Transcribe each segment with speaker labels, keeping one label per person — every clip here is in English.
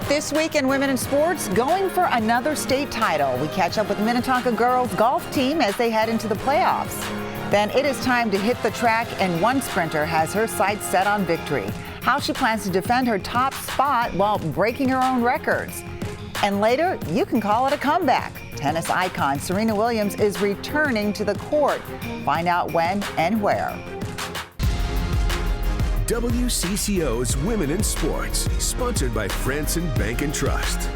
Speaker 1: This week in Women in Sports, going for another state title. We catch up with the Minnetonka girls golf team as they head into the playoffs. Then it is time to hit the track, and one sprinter has her sights set on victory. How she plans to defend her top spot while breaking her own records. And later, you can call it a comeback. Tennis icon Serena Williams is returning to the court. Find out when and where.
Speaker 2: WCCO's Women in Sports, sponsored by Franson Bank and Trust.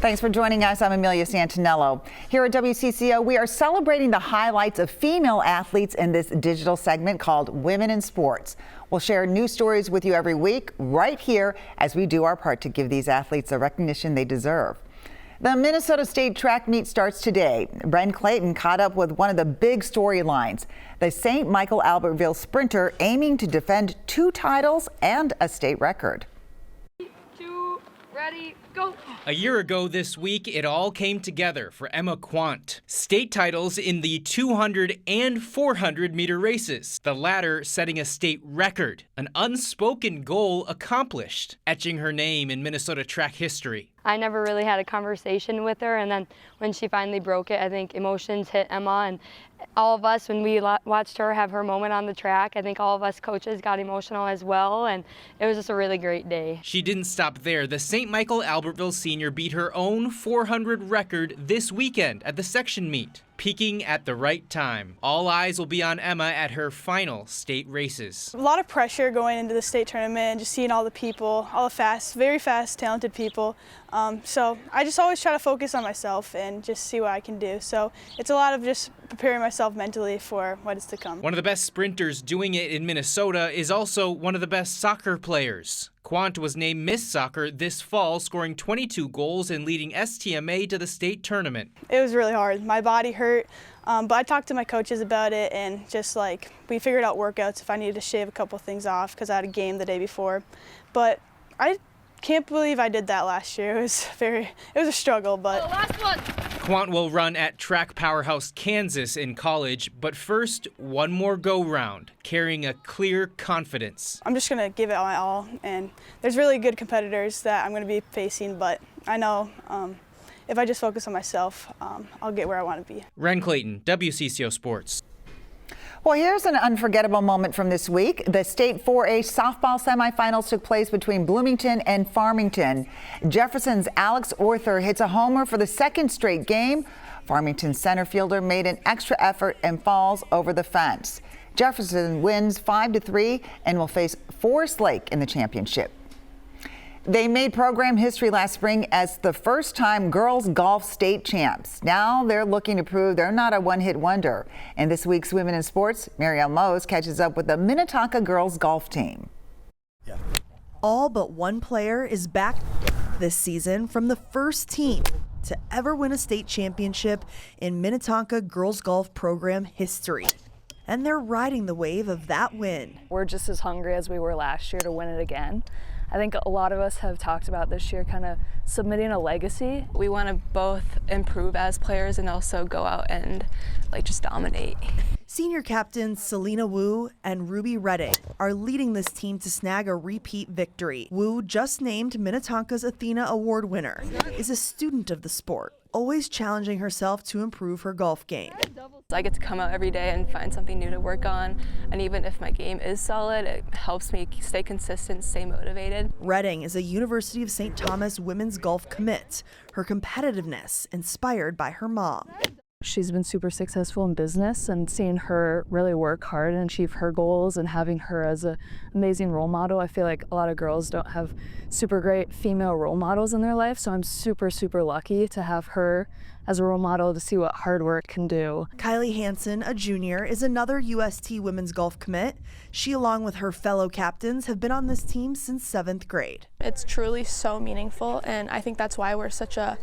Speaker 1: Thanks for joining us. I'm Amelia Santaniello. Here at WCCO, we are celebrating the highlights of female athletes in this digital segment called Women in Sports. We'll share news stories with you every week right here as we do our part to give these athletes the recognition they deserve. The Minnesota State track meet starts today. Bren Clayton caught up with one of the big storylines, the St. Michael-Albertville sprinter aiming to defend 2 titles and a state record.
Speaker 3: 3, 2, ready, go.
Speaker 4: A year ago this week, it all came together for Emma Kvant. State titles in the 200 and 400 meter races, the latter setting a state record, an unspoken goal accomplished, etching her name in Minnesota track history.
Speaker 3: I never really had a conversation with her, and then when she finally broke it, I think emotions hit Emma, and all of us, when we watched her have her moment on the track, I think all of us coaches got emotional as well, and it was just a really great day.
Speaker 4: She didn't stop there. The St. Michael-Albertville senior beat her own 400 record this weekend at the section meet, peaking at the right time. All eyes will be on Emma at her final state races.
Speaker 5: A lot of pressure going into the state tournament, just seeing all the people, all the very fast, talented people. So I just always try to focus on myself and just see what I can do. So it's a lot of just preparing myself mentally for what is to come. One
Speaker 4: of the best sprinters doing it in Minnesota is also one of the best soccer players. Kvant was named Miss Soccer this fall, scoring 22 goals and leading STMA to the state tournament.
Speaker 5: It was really hard. My body hurt, but I talked to my coaches about it, and just like we figured out workouts if I needed to shave a couple things off because I had a game the day before. But I can't believe I did that last year. It was a struggle, but.
Speaker 3: Oh, last one.
Speaker 4: Kvant will run at Track Powerhouse, Kansas in college, but first, one more go-round, carrying a clear confidence.
Speaker 5: I'm just going to give it my all, and there's really good competitors that I'm going to be facing, but I know if I just focus on myself, I'll get where I want to be.
Speaker 4: Bren Clayton, WCCO Sports.
Speaker 1: Well, here's an unforgettable moment from this week. The state 4A softball semifinals took place between Bloomington and Farmington. Jefferson's Alex Orther hits a homer for the second straight game. Farmington's center fielder made an extra effort and falls over the fence. Jefferson wins 5-3 and will face Forest Lake in the championship. They made program history last spring as the first-time girls golf state champs. Now they're looking to prove they're not a one-hit wonder. And this week's Women in Sports, Marielle Mose catches up with the Minnetonka girls golf team.
Speaker 6: All but one player is back this season from the first team to ever win a state championship in Minnetonka girls golf program history. And they're riding the wave of that win.
Speaker 7: We're just as hungry as we were last year to win it again. I think a lot of us have talked about this year kind of submitting a legacy.
Speaker 8: We want to both improve as players and also go out and just dominate.
Speaker 6: Senior captains Selena Wu and Ruby Redding are leading this team to snag a repeat victory. Wu, just named Minnetonka's Athena Award winner, is a student of the sport, always challenging herself to improve her golf game.
Speaker 8: I get to come out every day and find something new to work on, and even if my game is solid, it helps me stay consistent, stay motivated.
Speaker 6: Redding is a University of St. Thomas women's golf commit, her competitiveness inspired by her mom.
Speaker 7: She's been super successful in business, and seeing her really work hard and achieve her goals and having her as an amazing role model. I feel like a lot of girls don't have super great female role models in their life, so I'm super, super lucky to have her as a role model to see what hard work can do.
Speaker 6: Kylie Hansen, a junior, is another UST women's golf commit. She, along with her fellow captains, have been on this team since 7th grade.
Speaker 9: It's truly so meaningful, and I think that's why we're such a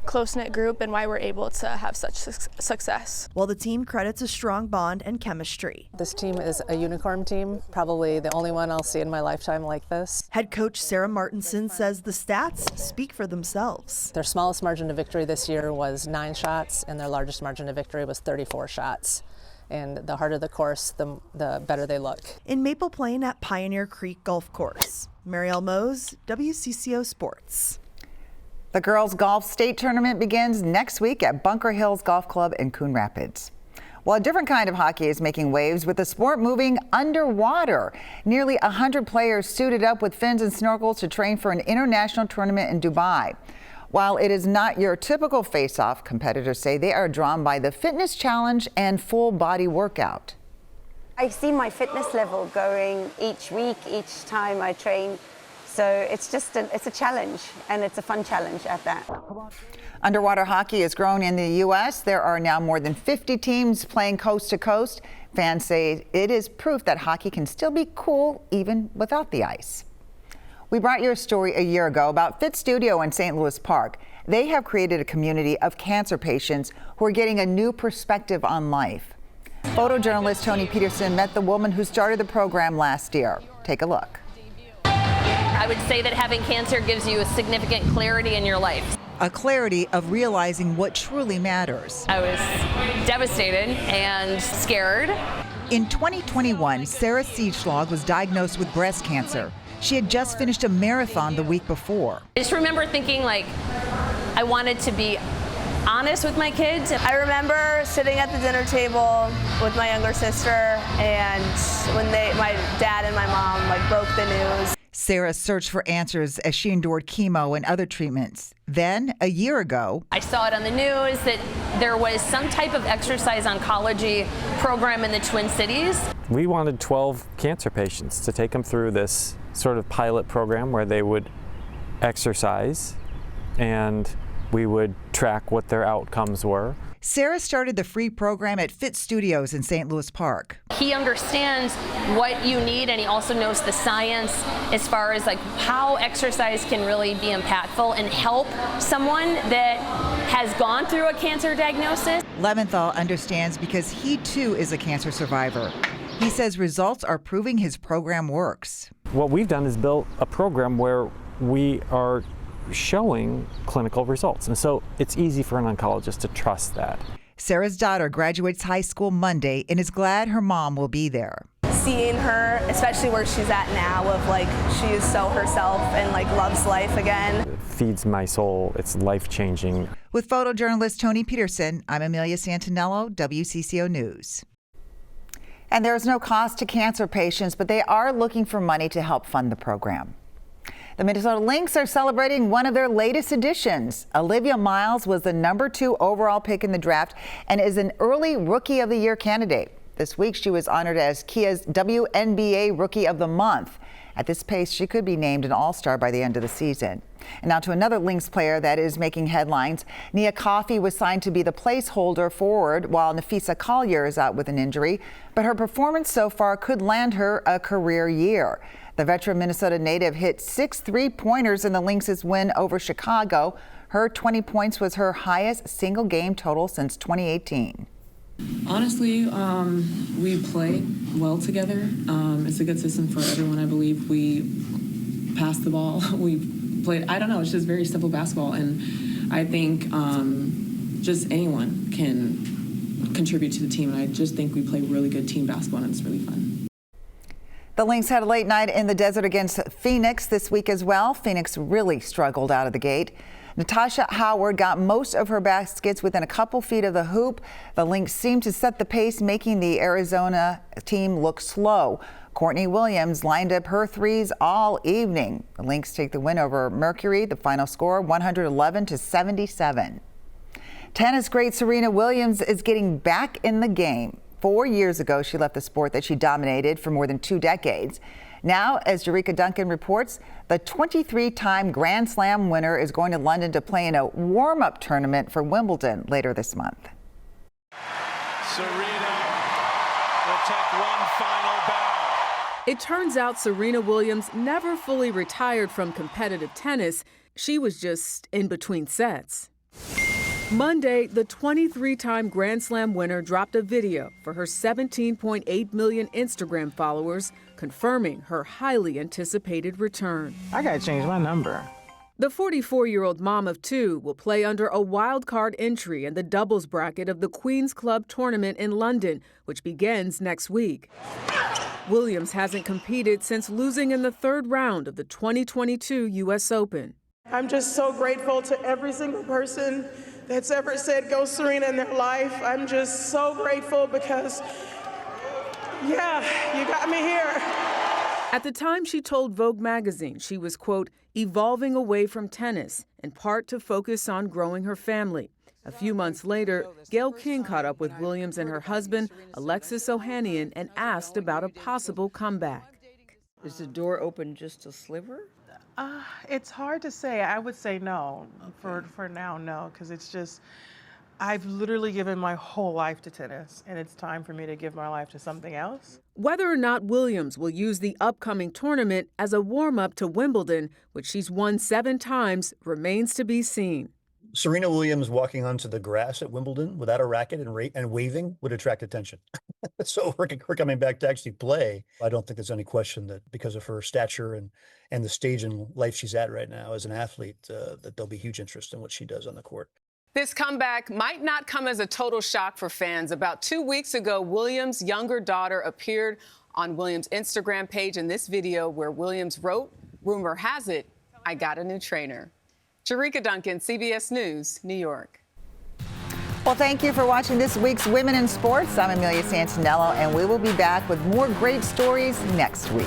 Speaker 9: close-knit group and why we're able to have such success.
Speaker 6: While the team credits a strong bond and chemistry.
Speaker 10: This team is a unicorn team, probably the only one I'll see in my lifetime like this.
Speaker 6: Head coach Sarah Martinson says the stats speak for themselves.
Speaker 10: Their smallest margin of victory this year was 9 shots, and their largest margin of victory was 34 shots. And the harder the course, the better they look.
Speaker 6: In Maple Plain at Pioneer Creek Golf Course, Marielle Mose, WCCO Sports.
Speaker 1: The girls' golf state tournament begins next week at Bunker Hills Golf Club in Coon Rapids. Well, a different kind of hockey is making waves with the sport moving underwater. Nearly 100 players suited up with fins and snorkels to train for an international tournament in Dubai. While it is not your typical face-off, competitors say they are drawn by the fitness challenge and full body workout.
Speaker 11: I see my fitness level going each week, each time I train. So it's just it's a challenge, and it's a fun challenge at that.
Speaker 1: Underwater hockey has grown in the U.S. There are now more than 50 teams playing coast to coast. Fans say it is proof that hockey can still be cool even without the ice. We brought you a story a year ago about Fit Studio in St. Louis Park. They have created a community of cancer patients who are getting a new perspective on life. Photojournalist Tony Peterson met the woman who started the program last year. Take a look.
Speaker 12: I would say that having cancer gives you a significant clarity in your life.
Speaker 1: A clarity of realizing what truly matters.
Speaker 12: I was devastated and scared.
Speaker 1: In 2021, Sarah Siegschlag was diagnosed with breast cancer. She had just finished a marathon the week before.
Speaker 12: I just remember thinking, like, I wanted to be honest with my kids.
Speaker 5: I remember sitting at the dinner table with my younger sister, and when my dad and my mom broke the news.
Speaker 1: Sarah searched for answers as she endured chemo and other treatments. Then, a year ago,
Speaker 12: I saw it on the news that there was some type of exercise oncology program in the Twin Cities.
Speaker 13: We wanted 12 cancer patients to take them through this sort of pilot program where they would exercise and we would track what their outcomes were.
Speaker 1: Sarah started the free program at Fit Studios in St. Louis Park.
Speaker 12: He understands what you need, and he also knows the science as far as how exercise can really be impactful and help someone that has gone through a cancer diagnosis.
Speaker 1: Leventhal understands because he too is a cancer survivor. He says results are proving his program works.
Speaker 13: What we've done is built a program where we are showing clinical results. And so it's easy for an oncologist to trust that.
Speaker 1: Sarah's daughter graduates high school Monday and is glad her mom will be there.
Speaker 5: Seeing her, especially where she's at now, of she is so herself and loves life again.
Speaker 13: It feeds my soul. It's life-changing.
Speaker 1: With photojournalist Tony Peterson, I'm Amelia Santaniello, WCCO News. And there is no cost to cancer patients, but they are looking for money to help fund the program. The Minnesota Lynx are celebrating one of their latest additions. Olivia Miles was the #2 overall pick in the draft and is an early Rookie of the Year candidate. This week, she was honored as Kia's WNBA Rookie of the Month. At this pace, she could be named an All-Star by the end of the season. And now to another Lynx player that is making headlines. Nia Coffey was signed to be the placeholder forward while Nafisa Collier is out with an injury, but her performance so far could land her a career year. The veteran Minnesota native hit 6 3-pointers in the Lynx's win over Chicago. Her 20 points was her highest single game total since 2018.
Speaker 14: Honestly, we play well together. It's a good system for everyone. I believe we pass the ball. We played, I don't know, it's just very simple basketball. And I think just anyone can contribute to the team. And I just think we play really good team basketball, and it's really fun.
Speaker 1: The Lynx had a late night in the desert against Phoenix this week as well. Phoenix really struggled out of the gate. Natasha Howard got most of her baskets within a couple feet of the hoop. The Lynx seemed to set the pace, making the Arizona team look slow. Courtney Williams lined up her threes all evening. The Lynx take the win over Mercury. The final score 111-77. Tennis great Serena Williams is getting back in the game. 4 years ago, she left the sport that she dominated for more than 2 decades. Now, as Jerika Duncan reports, the 23-time Grand Slam winner is going to London to play in a warm-up tournament for Wimbledon later this month.
Speaker 15: Serena will take one final bow.
Speaker 16: It turns out Serena Williams never fully retired from competitive tennis. She was just in between sets. Monday, the 23-time Grand Slam winner dropped a video for her 17.8 million Instagram followers, confirming her highly anticipated return.
Speaker 17: I gotta change my number.
Speaker 16: The 44-year-old mom of 2 will play under a wild card entry in the doubles bracket of the Queen's Club tournament in London, which begins next week. Williams hasn't competed since losing in the third round of the 2022 U.S. Open.
Speaker 17: I'm just so grateful to every single person that's ever said go Serena in their life. I'm just so grateful because, yeah, you got me here.
Speaker 16: At the time, she told Vogue magazine she was, quote, evolving away from tennis, in part to focus on growing her family. A few months later, Gayle King caught up with Williams and her husband, Alexis Ohanian, and asked about a possible comeback.
Speaker 18: Is the door open just a sliver?
Speaker 17: It's hard to say. I would say no. Okay. For now, no, because it's just, I've literally given my whole life to tennis, and it's time for me to give my life to something else.
Speaker 16: Whether or not Williams will use the upcoming tournament as a warm-up to Wimbledon, which she's won 7 times, remains to be seen.
Speaker 19: Serena Williams walking onto the grass at Wimbledon without a racket and waving would attract attention. So her coming back to actually play, I don't think there's any question that because of her stature and the stage in life she's at right now as an athlete, that there'll be huge interest in what she does on the court.
Speaker 20: This comeback might not come as a total shock for fans. About 2 weeks ago, Williams' younger daughter appeared on Williams' Instagram page in this video where Williams wrote, "Rumor has it, I got a new trainer." Jerika Duncan, CBS News, New York.
Speaker 1: Well, thank you for watching this week's Women in Sports. I'm Amelia Santaniello, and we will be back with more great stories next week.